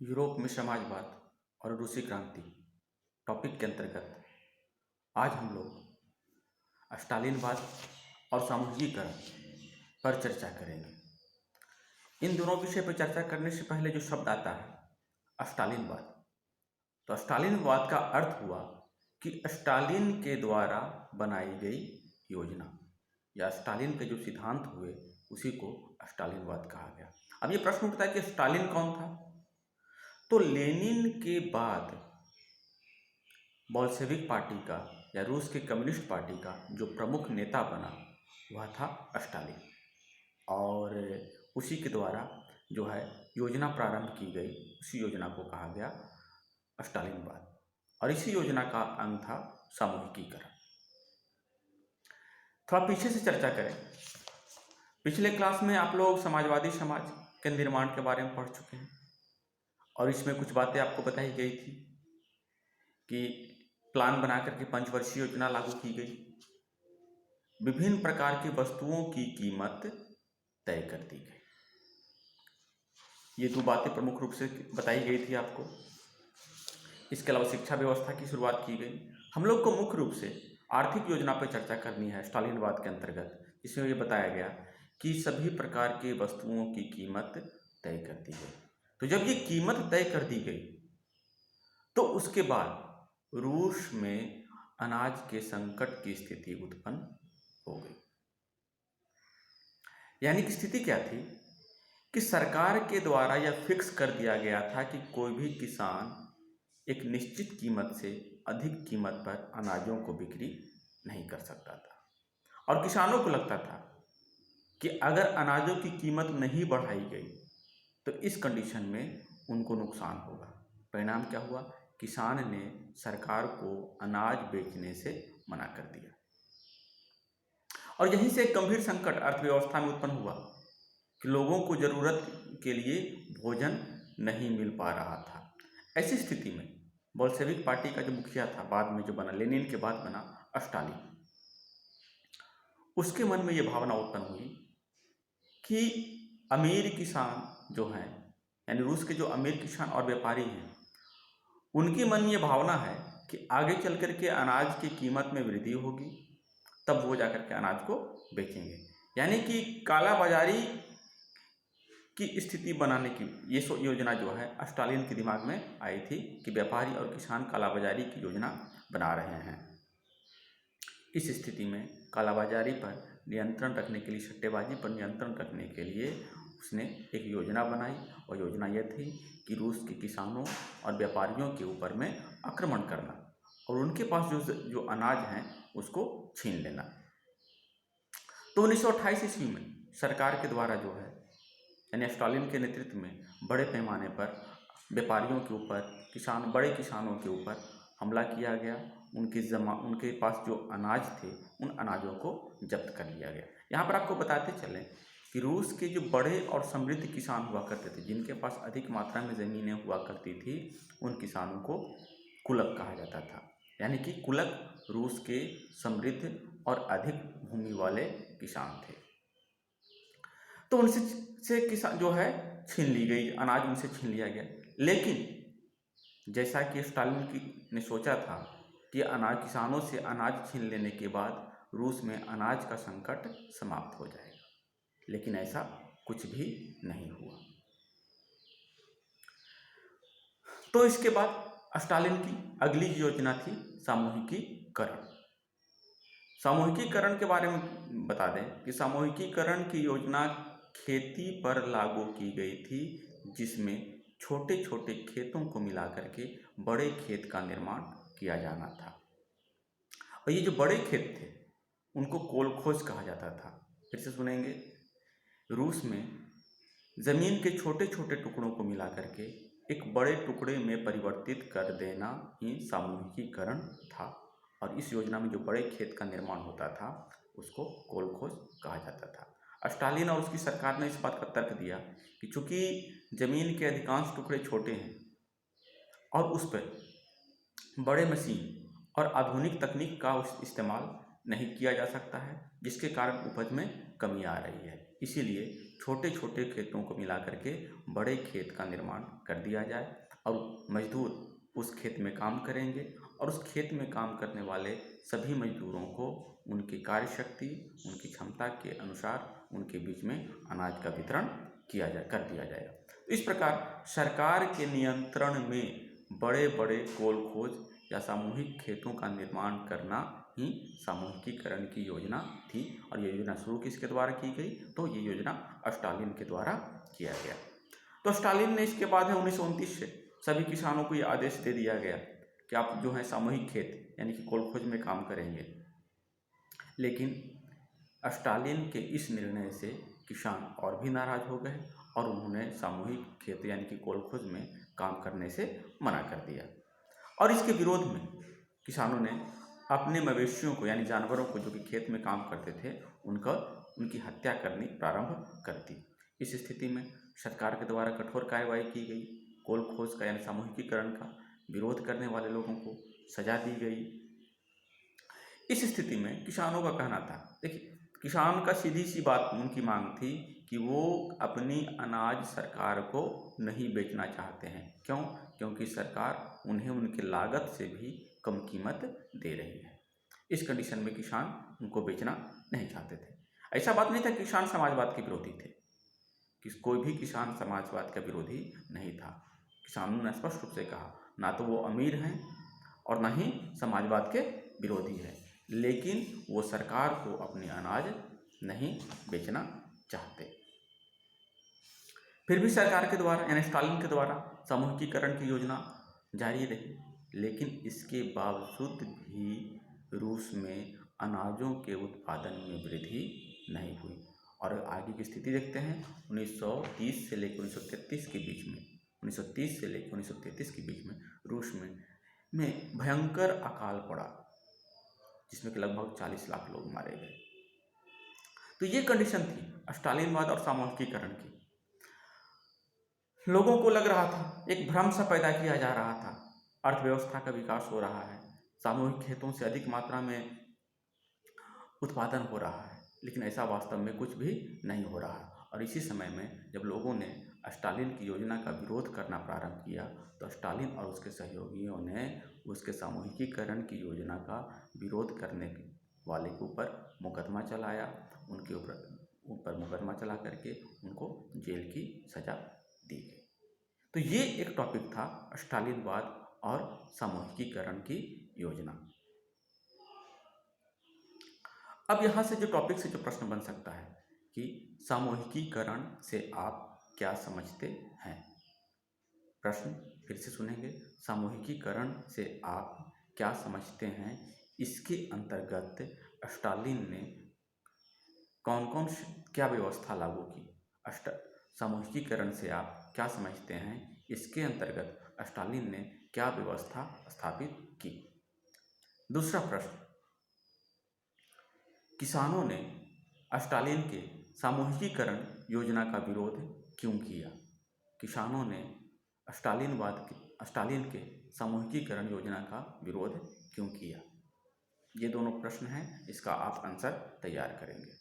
Europe में समाजवाद और रूसी क्रांति टॉपिक के अंतर्गत आज हम लोग स्टालिनवाद और सामूहिकीकरण पर चर्चा करेंगे। इन दोनों विषय पर चर्चा करने से पहले जो शब्द आता है स्टालिनवाद, तो स्टालिनवाद का अर्थ हुआ कि स्टालिन के द्वारा बनाई गई योजना या स्टालिन के जो सिद्धांत हुए उसी को स्टालिनवाद कहा गया। अब ये प्रश्न उठता है कि स्टालिन कौन था? तो लेनिन के बाद बोल्शेविक पार्टी का या रूस के कम्युनिस्ट पार्टी का जो प्रमुख नेता बना वह था स्टालिन, और उसी के द्वारा जो है योजना प्रारंभ की गई, उसी योजना को कहा गया स्टालिनवाद, और इसी योजना का अंग था सामूहिकीकरण। थोड़ा पीछे से चर्चा करें। पिछले क्लास में आप लोग समाजवादी समाज के निर्माण के बारे में पढ़ चुके हैं और इसमें कुछ बातें आपको बताई गई थी कि प्लान बना करके पंचवर्षीय योजना लागू की गई, विभिन्न प्रकार की वस्तुओं की कीमत तय कर दी गई। ये दो बातें प्रमुख रूप से बताई गई थी आपको। इसके अलावा शिक्षा व्यवस्था की शुरुआत की गई। हम लोग को मुख्य रूप से आर्थिक योजना पर चर्चा करनी है स्टालिनवाद के अंतर्गत। इसमें ये बताया गया कि सभी प्रकार की वस्तुओं की कीमत तय कर दी गई। तो जब ये कीमत तय कर दी गई तो उसके बाद रूस में अनाज के संकट की स्थिति उत्पन्न हो गई। यानी कि स्थिति क्या थी कि सरकार के द्वारा यह फिक्स कर दिया गया था कि कोई भी किसान एक निश्चित कीमत से अधिक कीमत पर अनाजों को बिक्री नहीं कर सकता था, और किसानों को लगता था कि अगर अनाजों की कीमत नहीं बढ़ाई गई तो इस कंडीशन में उनको नुकसान होगा। परिणाम क्या हुआ? किसान ने सरकार को अनाज बेचने से मना कर दिया, और यहीं से एक गंभीर संकट अर्थव्यवस्था में उत्पन्न हुआ कि लोगों को जरूरत के लिए भोजन नहीं मिल पा रहा था। ऐसी स्थिति में बोल्शेविक पार्टी का जो मुखिया था, बाद में जो बना, लेनिन के बाद बना स्टालिन, उसके मन में ये भावना उत्पन्न हुई कि अमीर किसान जो हैं, यानी रूस के जो अमीर किसान और व्यापारी हैं, उनके मन में ये भावना है कि आगे चल कर के अनाज की कीमत में वृद्धि होगी, तब वो जाकर के अनाज को बेचेंगे। यानी कि काला बाजारी की स्थिति बनाने की ये योजना जो है स्टालिन के दिमाग में आई थी कि व्यापारी और किसान काला बाजारी की योजना बना रहे हैं। इस स्थिति में काला बाजारी पर नियंत्रण रखने के लिए, सट्टेबाजी पर नियंत्रण रखने के लिए उसने एक योजना बनाई, और योजना यह थी कि रूस के किसानों और व्यापारियों के ऊपर में आक्रमण करना और उनके पास जो अनाज हैं उसको छीन लेना। तो 1928 ईस्वी में सरकार के द्वारा जो है, यानी स्टालिन के नेतृत्व में बड़े पैमाने पर व्यापारियों के ऊपर, बड़े किसानों के ऊपर हमला किया गया। उनके पास जो अनाज थे उन अनाजों को जब्त कर लिया गया। यहाँ पर आपको बताते चलें कि रूस के जो बड़े और समृद्ध किसान हुआ करते थे, जिनके पास अधिक मात्रा में ज़मीनें हुआ करती थी, उन किसानों को कुलक कहा जाता था। यानी कि कुलक रूस के समृद्ध और अधिक भूमि वाले किसान थे। तो उनसे किसान जो है छीन ली गई, अनाज उनसे छीन लिया गया। लेकिन जैसा कि स्टालिन ने सोचा था कि किसानों से अनाज छीन लेने के बाद रूस में अनाज का संकट समाप्त हो जाएगा, लेकिन ऐसा कुछ भी नहीं हुआ। तो इसके बाद स्टालिन की अगली योजना थी सामूहिकीकरण। सामूहिकीकरण के बारे में बता दें कि सामूहिकीकरण की योजना खेती पर लागू की गई थी, जिसमें छोटे छोटे खेतों को मिला करके बड़े खेत का निर्माण किया जाना था। और ये जो बड़े खेत थे उनको कोलखोज कहा जाता था। फिर से सुनेंगे, रूस में ज़मीन के छोटे छोटे टुकड़ों को मिला करके एक बड़े टुकड़े में परिवर्तित कर देना ही सामूहिकीकरण था, और इस योजना में जो बड़े खेत का निर्माण होता था उसको कोलखोज कहा जाता था। स्टालिन और उसकी सरकार ने इस बात का तर्क दिया कि चूंकि ज़मीन के अधिकांश टुकड़े छोटे हैं और उस पर बड़े मशीन और आधुनिक तकनीक का इस्तेमाल नहीं किया जा सकता है, जिसके कारण उपज में कमी आ रही है, इसीलिए छोटे छोटे खेतों को मिला करके बड़े खेत का निर्माण कर दिया जाए और मजदूर उस खेत में काम करेंगे और उस खेत में काम करने वाले सभी मजदूरों को उनकी कार्यशक्ति, उनकी क्षमता के अनुसार उनके बीच में अनाज का वितरण कर दिया जाएगा। इस प्रकार सरकार के नियंत्रण में बड़े बड़े गोल खोज या सामूहिक खेतों का निर्माण करना ही सामूहिकीकरण की योजना थी। और ये योजना शुरू किसके द्वारा की गई? तो ये योजना स्टालिन के द्वारा किया गया। तो स्टालिन ने इसके बाद है 1929 से सभी किसानों को ये आदेश दे दिया गया कि आप जो है सामूहिक खेत यानी कि गोल खोज में काम करेंगे। लेकिन स्टालिन के इस निर्णय से किसान और भी नाराज हो गए और उन्होंने सामूहिक खेत यानी कि गोल खोज में काम करने से मना कर दिया। और इसके विरोध में किसानों ने अपने मवेशियों को यानी जानवरों को जो कि खेत में काम करते थे उनकी हत्या करनी प्रारंभ कर दी। इस स्थिति में सरकार के द्वारा कठोर कार्रवाई की गई। गोल खोज का यानी सामूहिकीकरण का विरोध करने वाले लोगों को सजा दी गई। इस स्थिति में किसानों का कहना था, देखिए किसान का सीधी सी बात उनकी मांग थी कि वो अपनी अनाज सरकार को नहीं बेचना चाहते हैं। क्यों? क्योंकि सरकार उन्हें उनके लागत से भी कम कीमत दे रही है। इस कंडीशन में किसान उनको बेचना नहीं चाहते थे। ऐसा बात नहीं था किसान समाजवाद के विरोधी थे, कोई भी किसान समाजवाद का विरोधी नहीं था। किसानों ने स्पष्ट रूप से कहा ना तो वो अमीर हैं और ना ही समाजवाद के विरोधी हैं, लेकिन वो सरकार को अपने अनाज नहीं बेचना चाहते। फिर भी सरकार के द्वारा यानी स्टालिन के द्वारा सामूहिकीकरण की योजना जारी रही, लेकिन इसके बावजूद भी रूस में अनाजों के उत्पादन में वृद्धि नहीं हुई। और आगे की स्थिति देखते हैं। 1930 से लेकर 1933 के बीच में 1930 से लेकर 1933 के बीच में रूस में भयंकर अकाल पड़ा, जिसमें कि लगभग 40 लाख लोग मारे गए। तो ये कंडीशन थी स्टालिनवाद और सामूहिकीकरण की। लोगों को लग रहा था, एक भ्रम सा पैदा किया जा रहा था, अर्थव्यवस्था का विकास हो रहा है, सामूहिक खेतों से अधिक मात्रा में उत्पादन हो रहा है, लेकिन ऐसा वास्तव में कुछ भी नहीं हो रहा। और इसी समय में जब लोगों ने स्टालिन की योजना का विरोध करना प्रारंभ किया तो स्टालिन और उसके सहयोगियों ने उसके सामूहिकीकरण की योजना का विरोध करने वाले के ऊपर मुकदमा चलाया। उनके ऊपर मुकदमा चला करके उनको जेल की सजा दी गई। तो ये एक टॉपिक था स्टालिनवाद और सामूहिकीकरण की योजना। अब यहाँ से जो टॉपिक से जो प्रश्न बन सकता है कि सामूहिकीकरण से आप क्या समझते हैं? प्रश्न फिर से सुनेंगे। सामूहिकीकरण से आप क्या समझते हैं? इसके अंतर्गत स्टालिन ने कौन कौन क्या व्यवस्था लागू की? सामूहिकीकरण से आप क्या समझते हैं? इसके अंतर्गत स्टालिन ने क्या व्यवस्था स्थापित की? दूसरा प्रश्न, किसानों ने स्टालिन के सामूहिकीकरण योजना का विरोध क्यों किया? किसानों ने स्टालिन के सामूहिकीकरण योजना का विरोध क्यों किया? ये दोनों प्रश्न हैं, इसका आप आंसर तैयार करेंगे।